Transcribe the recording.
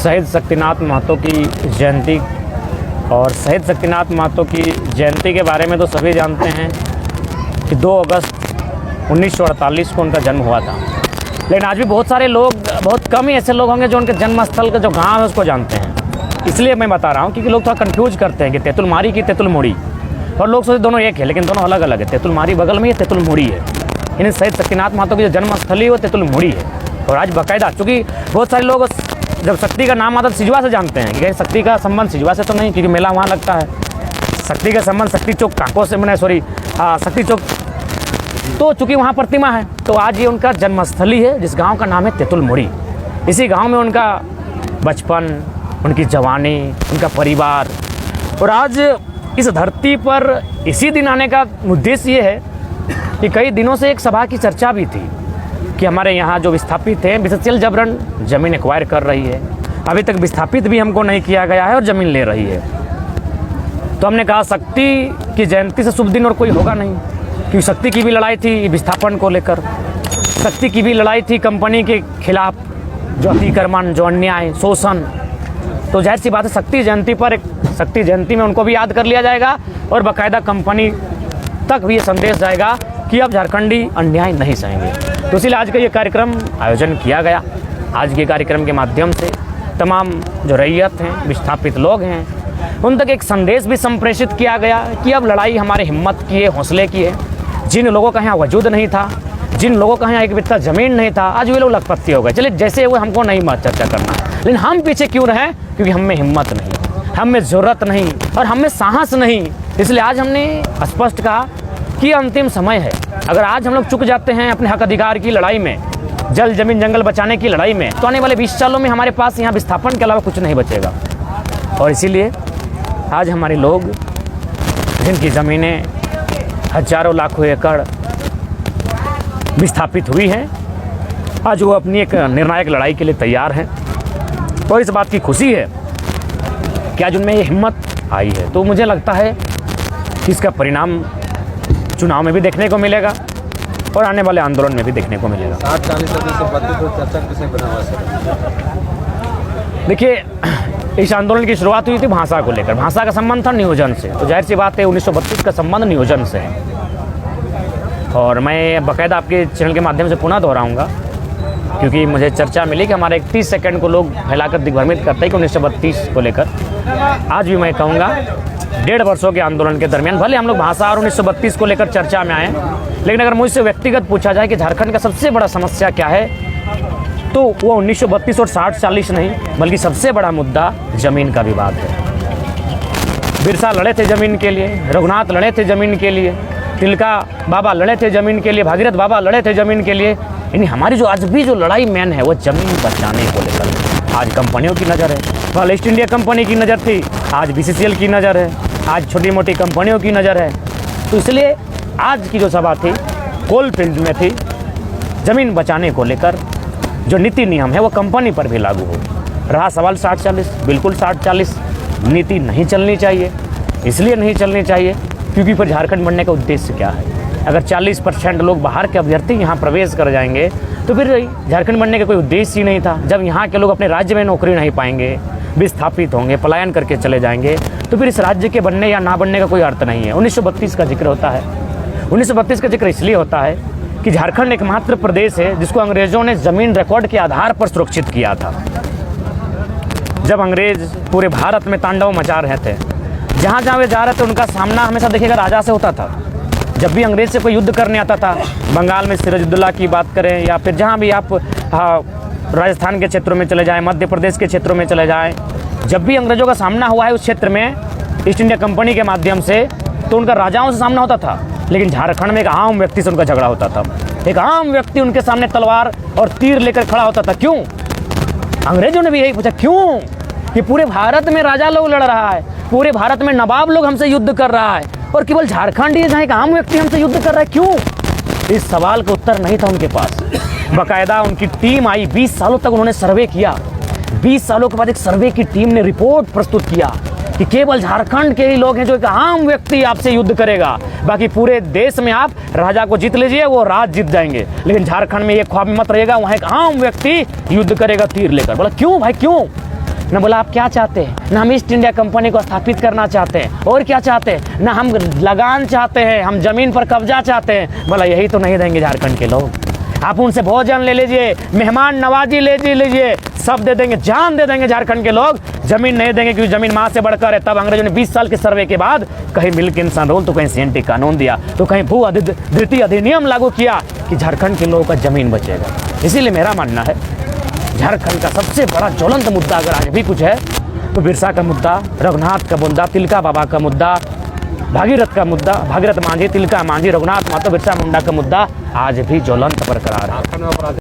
शहीद शक्तिनाथ महतो की जयंती और शहीद शक्तिनाथ महतो की जयंती के बारे में तो सभी जानते हैं कि 2 अगस्त 1948 को उनका जन्म हुआ था। लेकिन आज भी बहुत सारे लोग, बहुत कम ही ऐसे लोग होंगे जो उनके जन्मस्थल का जो गांव है उसको जानते हैं। इसलिए मैं बता रहा हूँ क्योंकि लोग थोड़ा कंफ्यूज करते हैं कि तेतुलमारी की तेतुलमुड़ी, और लोग सोचते दोनों एक है, लेकिन दोनों अलग अलग है। तेतुलमारी बगल में, ये तेतुलमुड़ी है। यानी शहीद शक्तिनाथ महतो की जो जन्मस्थली है वो तेतुलमुड़ी है। और आज बाकायदा, चूँकि बहुत सारे लोग जब शक्ति का नाम आता है सिजवा से जानते हैं कि शक्ति का संबंध सिजवा से तो नहीं, क्योंकि मेला वहाँ लगता है। शक्ति का संबंध शक्ति चौक कांको से, मैंने शक्ति चौक, तो चूँकि वहाँ प्रतिमा है तो आज ये उनका जन्मस्थली है, जिस गांव का नाम है तेतुलमुड़ी। इसी गांव में उनका बचपन, उनकी जवानी, उनका परिवार, और आज इस धरती पर इसी दिन आने का उद्देश्य ये है कि कई दिनों से एक सभा की चर्चा भी थी कि हमारे यहाँ जो विस्थापित हैं, बीएसएचईएल जबरन ज़मीन एक्वायर कर रही है। अभी तक विस्थापित भी हमको नहीं किया गया है और ज़मीन ले रही है। तो हमने कहा शक्ति की जयंती से शुभ दिन और कोई होगा नहीं, क्योंकि शक्ति की भी लड़ाई थी विस्थापन को लेकर, शक्ति की भी लड़ाई थी कंपनी के खिलाफ, जो अतिक्रमण, जो अन्याय, शोषण। तो जाहिर सी बात है शक्ति जयंती पर, एक शक्ति जयंती में उनको भी याद कर लिया जाएगा और बाकायदा कंपनी तक भी ये संदेश जाएगा कि अब झारखंडी अन्याय नहीं सहेंगे। तो इसलिए आज का ये कार्यक्रम आयोजन किया गया। आज के कार्यक्रम के माध्यम से तमाम जो रैयत हैं, विस्थापित लोग हैं, उन तक एक संदेश भी संप्रेषित किया गया कि अब लड़ाई हमारे हिम्मत की है, हौसले की है। जिन लोगों का यहाँ वजूद नहीं था, जिन लोगों का यहाँ एक बित्ता ज़मीन नहीं था, आज वे लोग लखपति हो गए। चलिए जैसे हुए, हमको नहीं चर्चा करना, लेकिन हम पीछे क्यों रहें? क्योंकि हम में हिम्मत नहीं, हम में ज़रूरत नहीं और हम में साहस नहीं। इसलिए आज हमने स्पष्ट कहा कि अंतिम समय है। अगर आज हम लोग चुक जाते हैं अपने हक अधिकार की लड़ाई में, जल जमीन जंगल बचाने की लड़ाई में, तो आने वाले 20 सालों में हमारे पास यहाँ विस्थापन के अलावा कुछ नहीं बचेगा। और इसीलिए आज हमारे लोग, जिनकी ज़मीनें हजारों लाखों एकड़ विस्थापित हुई हैं, आज वो अपनी एक निर्णायक लड़ाई के लिए तैयार हैं। और इस बात की खुशी है कि आज उनमें ये हिम्मत आई है। तो मुझे लगता है कि इसका परिणाम चुनाव में भी देखने को मिलेगा और आने वाले आंदोलन में भी देखने को मिलेगा। 60-40 से 32 चर्चा किसे बना हुआ सर? देखिए, इस आंदोलन की शुरुआत हुई थी भाषा को लेकर। भाषा का संबंध था नियोजन से, तो जाहिर सी बात है 1932 का संबंध नियोजन से है। और मैं बाकायदा आपके चैनल के माध्यम से पुनः दोहराऊंगा, क्योंकि मुझे चर्चा मिली कि हमारे 31 सेकंड को लोग फैलाकर दिग्भ्रमित करते हैं कि 1932 को लेकर। आज भी मैं कहूँगा 1.5 वर्षों के आंदोलन के दरमियान भले हम लोग भाषा और 1932 को लेकर चर्चा में आए, लेकिन अगर मुझसे व्यक्तिगत पूछा जाए कि झारखंड का सबसे बड़ा समस्या क्या है, तो वो 1932 और 60-40 नहीं, बल्कि सबसे बड़ा मुद्दा ज़मीन का विवाद है। बिरसा लड़े थे ज़मीन के लिए, रघुनाथ लड़े थे ज़मीन के लिए, तिलका बाबा लड़े थे ज़मीन के लिए, भागीरथ बाबा लड़े थे ज़मीन के लिए। यानी हमारी जो आज भी जो लड़ाई मेन है वो ज़मीन बचाने को लेकर। आज कंपनियों की नज़र है, कल ईस्ट इंडिया कंपनी की नज़र थी, आज बीसीसीएल की नज़र है, आज छोटी मोटी कंपनियों की नज़र है। तो इसलिए आज की जो सभा थी कोल फील्ड में थी, ज़मीन बचाने को लेकर जो नीति नियम है वो कंपनी पर भी लागू हो। रहा सवाल 60-40, बिल्कुल 60-40 नीति नहीं चलनी चाहिए। इसलिए नहीं चलनी चाहिए क्योंकि फिर झारखंड बनने का उद्देश्य क्या है? अगर 40% लोग बाहर के अभ्यर्थी यहाँ प्रवेश कर जाएंगे तो फिर झारखंड बनने का कोई उद्देश्य ही नहीं था। जब यहाँ के लोग अपने राज्य में नौकरी नहीं पाएंगे, विस्थापित होंगे, पलायन करके चले जाएंगे, तो फिर इस राज्य के बनने या ना बनने का कोई अर्थ नहीं है। 1932 का जिक्र होता है। 1932 का जिक्र इसलिए होता है कि झारखंड एकमात्र प्रदेश है जिसको अंग्रेज़ों ने ज़मीन रिकॉर्ड के आधार पर सुरक्षित किया था। जब अंग्रेज पूरे भारत में तांडव मचा रहे थे, जहाँ जहाँ वे जा रहे थे उनका सामना हमेशा देखिएगा राजा से होता था। जब भी अंग्रेज से कोई युद्ध करने आता था, बंगाल में सिराजुद्दौला की बात करें या फिर जहाँ भी आप राजस्थान के क्षेत्रों में चले जाएं, मध्य प्रदेश के क्षेत्रों में चले जाएं, जब भी अंग्रेजों का सामना हुआ है उस क्षेत्र में ईस्ट इंडिया कंपनी के माध्यम से, तो उनका राजाओं से सामना होता था। लेकिन झारखंड में एक आम व्यक्ति से उनका झगड़ा होता था। एक आम व्यक्ति उनके सामने तलवार और तीर लेकर खड़ा होता था। क्यों? अंग्रेजों ने भी यही पूछा, क्यों? कि पूरे भारत में राजा लोग लड़ रहा है, पूरे भारत में नवाब लोग हमसे युद्ध कर रहा है, और केवल झारखंड ही जहाँ एक आम व्यक्ति हमसे युद्ध कर रहा है, क्यों? इस सवाल का उत्तर नहीं था उनके पास। बाकायदा उनकी टीम आई, 20 सालों तक उन्होंने सर्वे किया। 20 सालों के बाद एक सर्वे की टीम ने रिपोर्ट प्रस्तुत किया कि केवल झारखंड के ही लोग हैं जो एक आम व्यक्ति आपसे युद्ध करेगा, बाकी पूरे देश में आप राजा को जीत लीजिए, वो राज जीत जाएंगे, लेकिन झारखंड में ये ख्वाब मत रहेगा, वहाँ एक आम व्यक्ति युद्ध करेगा तीर लेकर। बोला क्यों भाई क्यों? न बोला आप क्या चाहते हैं, न हम ईस्ट इंडिया कंपनी को स्थापित करना चाहते हैं, और क्या चाहते हैं, न हम लगान चाहते हैं, हम ज़मीन पर कब्जा चाहते हैं। बोला यही तो नहीं देंगे झारखंड के लोग। आप उनसे भोजन ले लीजिए, मेहमान नवाजी ले लीजिए, सब दे देंगे, जान दे देंगे झारखंड के लोग, ज़मीन नहीं देंगे क्योंकि ज़मीन माँ से बढ़कर है। तब अंग्रेजों ने 20 साल के सर्वे के बाद कहीं मिल्क इंसान रोल, तो कहीं सीएनटी कानून दिया, तो कहीं भू अधिकृत अधिनियम लागू किया कि झारखंड के लोगों का ज़मीन बचेगा। इसीलिए मेरा मानना है झारखंड का सबसे बड़ा ज्वलंत मुद्दा अगर आज भी कुछ है तो बिरसा का मुद्दा, रघुनाथ का मुद्दा, तिलका बाबा का मुद्दा, भागीरथ का मुद्दा, भागीरथ मांझी, तिलका मांझी, रघुनाथ महतो, बिरसा मुंडा का मुद्दा आज भी ज्वलंत बरकरार है।